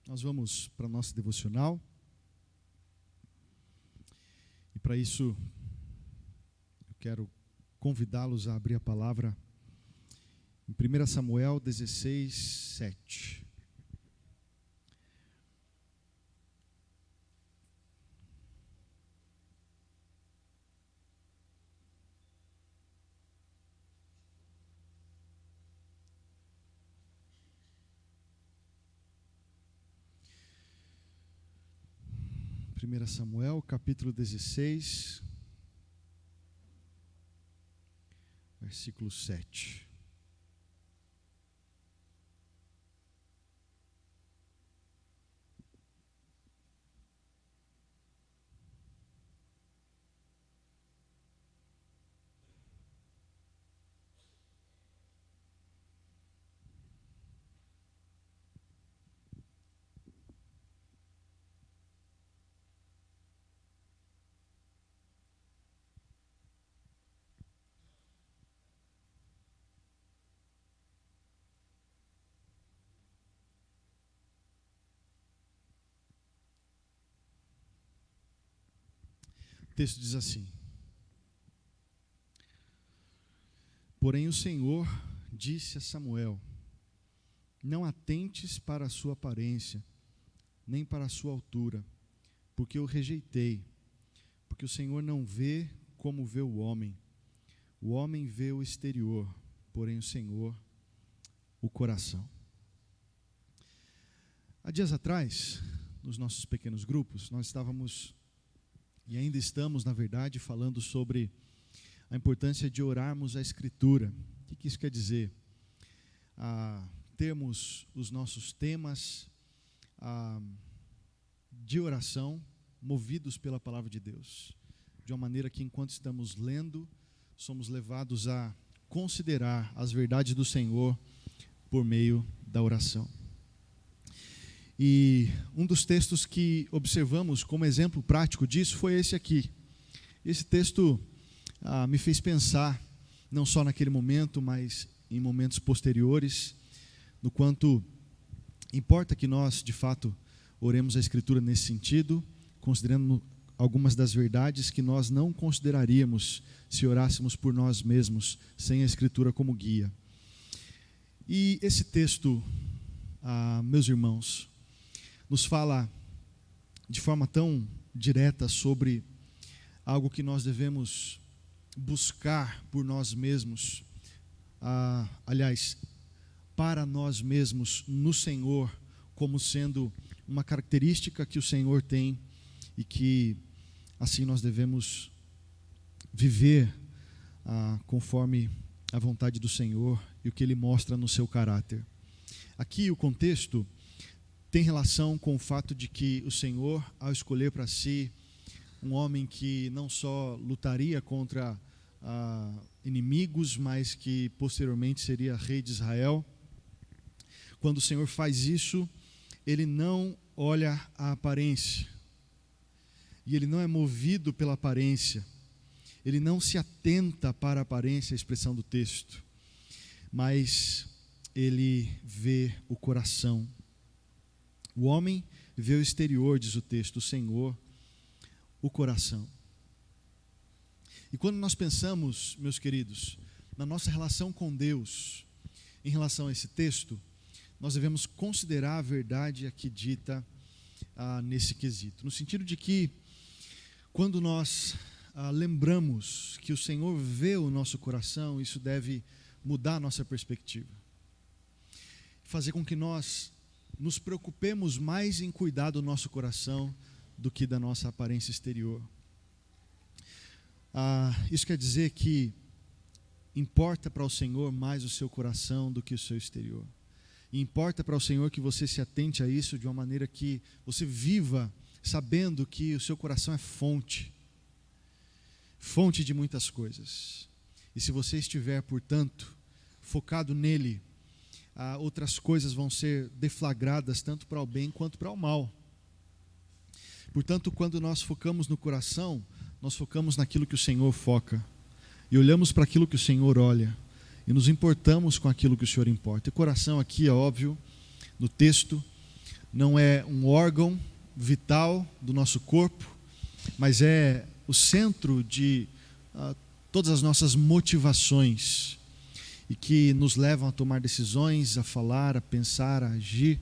Nós vamos para a nossa devocional. E para isso, eu quero convidá-los a abrir a palavra em 1 Samuel 16, 7. Primeira Samuel, capítulo 16, versículo 7. O texto diz assim: Porém o Senhor disse a Samuel: Não atentes para a sua aparência, nem para a sua altura, porque eu rejeitei. Porque o Senhor não vê como vê o homem. O homem vê o exterior, porém o Senhor o coração. Há dias atrás, nos nossos pequenos grupos, nós estávamos, e ainda estamos, na verdade, falando sobre a importância de orarmos a Escritura. O que isso quer dizer? Termos os nossos temas de oração movidos pela palavra de Deus, de uma maneira que, enquanto estamos lendo, somos levados a considerar as verdades do Senhor por meio da oração. E um dos textos que observamos como exemplo prático disso foi esse aqui. Esse texto me fez pensar, não só naquele momento, mas em momentos posteriores, no quanto importa que nós, de fato, oremos a Escritura nesse sentido, considerando algumas das verdades que nós não consideraríamos se orássemos por nós mesmos, sem a Escritura como guia. E esse texto, meus irmãos, nos fala de forma tão direta sobre algo que nós devemos buscar por nós mesmos, aliás, para nós mesmos no Senhor, como sendo uma característica que o Senhor tem e que assim nós devemos viver conforme a vontade do Senhor e o que Ele mostra no seu caráter. Aqui o contexto tem relação com o fato de que o Senhor, ao escolher para si um homem que não só lutaria contra inimigos, mas que posteriormente seria rei de Israel, quando o Senhor faz isso, Ele não olha a aparência, e Ele não é movido pela aparência, Ele não se atenta para a aparência, a expressão do texto, mas Ele vê o coração. O homem vê o exterior, diz o texto, o Senhor, o coração. E quando nós pensamos, meus queridos, na nossa relação com Deus, em relação a esse texto, nós devemos considerar a verdade aqui dita nesse quesito. No sentido de que, quando nós lembramos que o Senhor vê o nosso coração, isso deve mudar a nossa perspectiva. Fazer com que nós nos preocupemos mais em cuidar do nosso coração do que da nossa aparência exterior. Isso quer dizer que importa para o Senhor mais o seu coração do que o seu exterior. E importa para o Senhor que você se atente a isso de uma maneira que você viva sabendo que o seu coração é fonte de muitas coisas. E se você estiver, portanto, focado nele, outras coisas vão ser deflagradas tanto para o bem quanto para o mal. Portanto, quando nós focamos no coração, nós focamos naquilo que o Senhor foca. E olhamos para aquilo que o Senhor olha. E nos importamos com aquilo que o Senhor importa. E coração aqui é óbvio, no texto, não é um órgão vital do nosso corpo, mas é o centro de todas as nossas motivações e que nos levam a tomar decisões, a falar, a pensar, a agir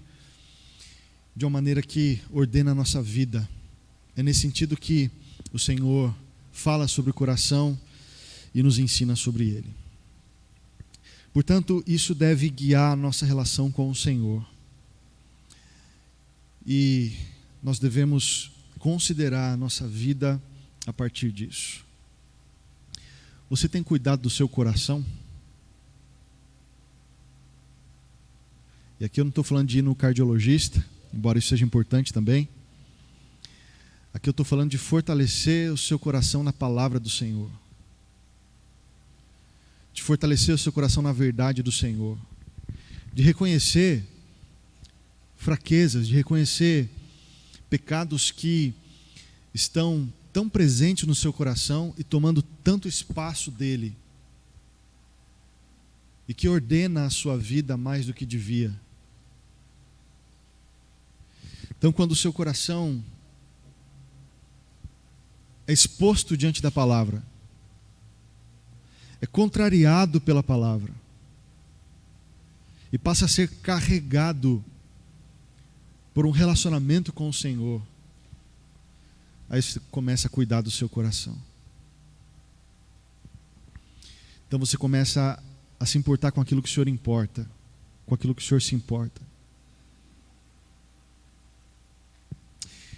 de uma maneira que ordena a nossa vida. É nesse sentido que o Senhor fala sobre o coração e nos ensina sobre ele. Portanto, isso deve guiar a nossa relação com o Senhor. E nós devemos considerar a nossa vida a partir disso. Você tem cuidado do seu coração? E aqui eu não estou falando de ir no cardiologista, embora isso seja importante também. Aqui eu estou falando de fortalecer o seu coração na palavra do Senhor. De fortalecer o seu coração na verdade do Senhor. De reconhecer fraquezas, de reconhecer pecados que estão tão presentes no seu coração e tomando tanto espaço dele. E que ordena a sua vida mais do que devia. Então, quando o seu coração é exposto diante da palavra, é contrariado pela palavra e passa a ser carregado por um relacionamento com o Senhor, aí você começa a cuidar do seu coração. Então você começa a se importar com aquilo que o Senhor importa, com aquilo que o Senhor se importa.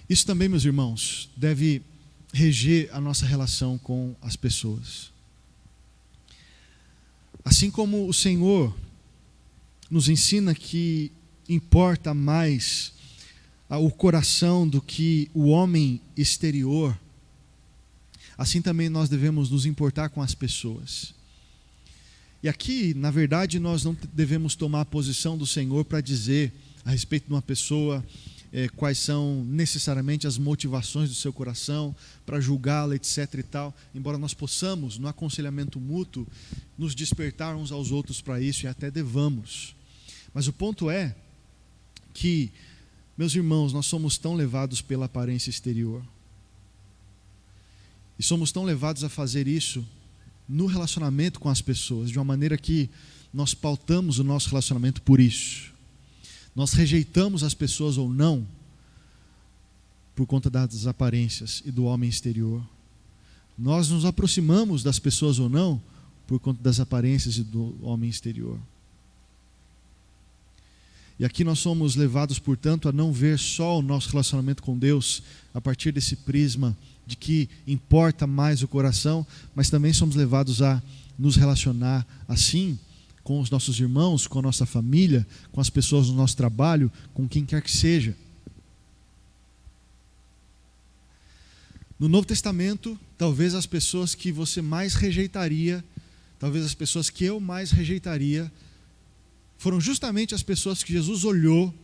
Isso também, meus irmãos, deve reger a nossa relação com as pessoas. Assim como o Senhor nos ensina que importa mais o coração do que o homem exterior, assim também nós devemos nos importar com as pessoas. E aqui, na verdade, nós não devemos tomar a posição do Senhor para dizer a respeito de uma pessoa quais são necessariamente as motivações do seu coração, para julgá-la, etc. e tal, embora nós possamos, no aconselhamento mútuo, nos despertar uns aos outros para isso, e até devamos. Mas o ponto é que, meus irmãos, nós somos tão levados pela aparência exterior, e somos tão levados a fazer isso no relacionamento com as pessoas, de uma maneira que nós pautamos o nosso relacionamento por isso. Nós rejeitamos as pessoas ou não por conta das aparências e do homem exterior. Nós nos aproximamos das pessoas ou não por conta das aparências e do homem exterior. E aqui nós somos levados, portanto, a não ver só o nosso relacionamento com Deus a partir desse prisma de que importa mais o coração, mas também somos levados a nos relacionar assim com os nossos irmãos, com a nossa família, com as pessoas do nosso trabalho, com quem quer que seja. No Novo Testamento, talvez as pessoas que você mais rejeitaria, talvez as pessoas que eu mais rejeitaria, foram justamente as pessoas que Jesus olhou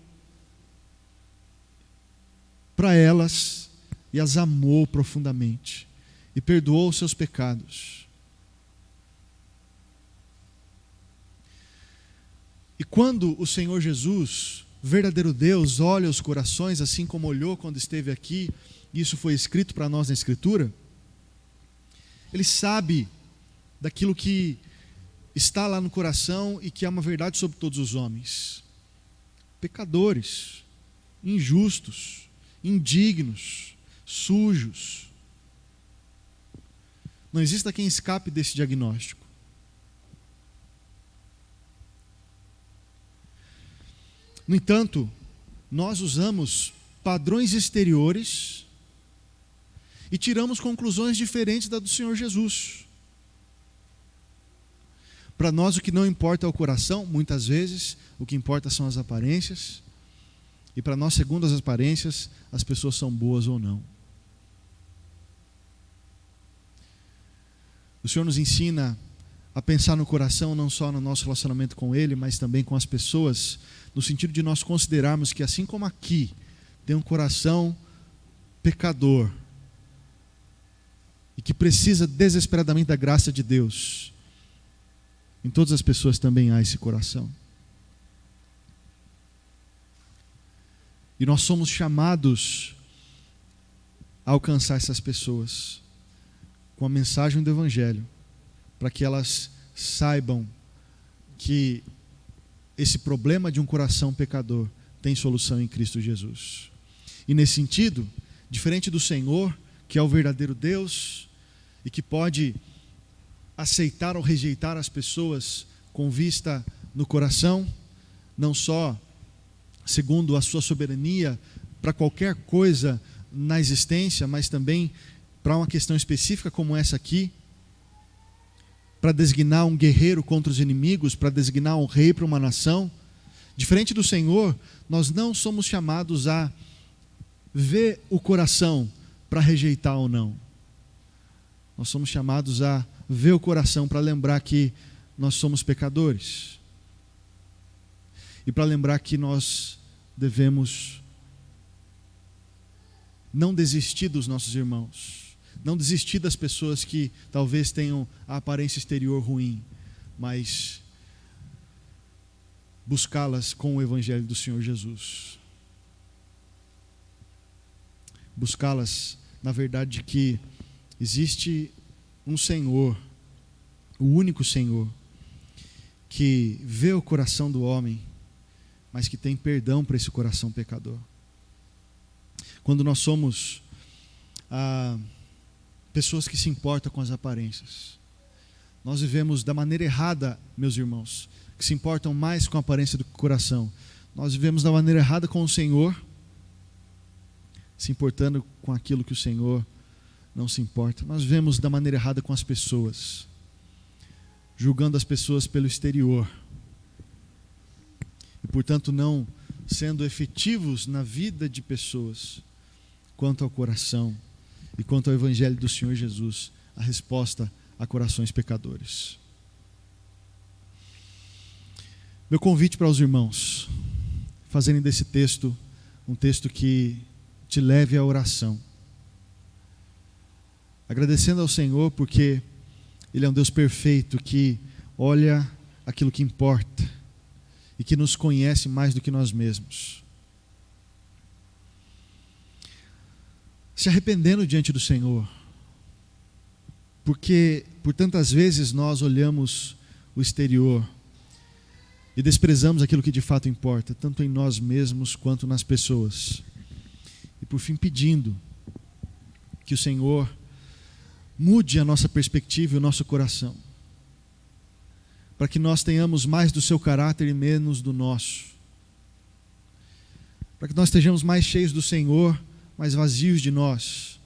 para elas e as amou profundamente e perdoou os seus pecados. E quando o Senhor Jesus, verdadeiro Deus, olha os corações, assim como olhou quando esteve aqui, e isso foi escrito para nós na Escritura, Ele sabe daquilo que está lá no coração e que é uma verdade sobre todos os homens. Pecadores, injustos, indignos, sujos. Não existe quem escape desse diagnóstico. No entanto, nós usamos padrões exteriores e tiramos conclusões diferentes da do Senhor Jesus. Para nós o que não importa é o coração, muitas vezes o que importa são as aparências, e para nós, segundo as aparências, as pessoas são boas ou não. O Senhor nos ensina a pensar no coração, não só no nosso relacionamento com Ele, mas também com as pessoas, no sentido de nós considerarmos que assim como aqui tem um coração pecador e que precisa desesperadamente da graça de Deus, em todas as pessoas também há esse coração. E nós somos chamados a alcançar essas pessoas com a mensagem do Evangelho, para que elas saibam que esse problema de um coração pecador tem solução em Cristo Jesus. E nesse sentido, diferente do Senhor, que é o verdadeiro Deus e que pode aceitar ou rejeitar as pessoas com vista no coração, não só segundo a sua soberania para qualquer coisa na existência, mas também para uma questão específica como essa aqui, para designar um guerreiro contra os inimigos, para designar um rei para uma nação. Diferente do Senhor, nós não somos chamados a ver o coração para rejeitar ou não. Nós somos chamados a ver o coração para lembrar que nós somos pecadores. E para lembrar que nós devemos não desistir dos nossos irmãos, não desistir das pessoas que talvez tenham a aparência exterior ruim, mas buscá-las com o Evangelho do Senhor Jesus. Buscá-las na verdade de que existe um Senhor, o único Senhor, que vê o coração do homem, mas que tem perdão para esse coração pecador. Quando nós somos pessoas que se importam com as aparências, nós vivemos da maneira errada, meus irmãos, que se importam mais com a aparência do que com o coração. Nós vivemos da maneira errada com o Senhor, se importando com aquilo que o Senhor não se importa. Nós vivemos da maneira errada com as pessoas, julgando as pessoas pelo exterior, e portanto não sendo efetivos na vida de pessoas, quanto ao coração e quanto ao Evangelho do Senhor Jesus, a resposta a corações pecadores. Meu convite para os irmãos, fazerem desse texto um texto que te leve à oração, agradecendo ao Senhor porque Ele é um Deus perfeito que olha aquilo que importa e que nos conhece mais do que nós mesmos. Se arrependendo diante do Senhor, porque por tantas vezes nós olhamos o exterior e desprezamos aquilo que de fato importa, tanto em nós mesmos quanto nas pessoas. E por fim pedindo que o Senhor mude a nossa perspectiva e o nosso coração, para que nós tenhamos mais do seu caráter e menos do nosso, para que nós estejamos mais cheios do Senhor, mais vazios de nós,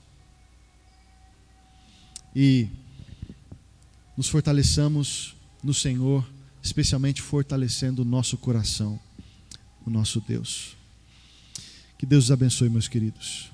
e nos fortaleçamos no Senhor, especialmente fortalecendo o nosso coração, o nosso Deus. Que Deus os abençoe, meus queridos.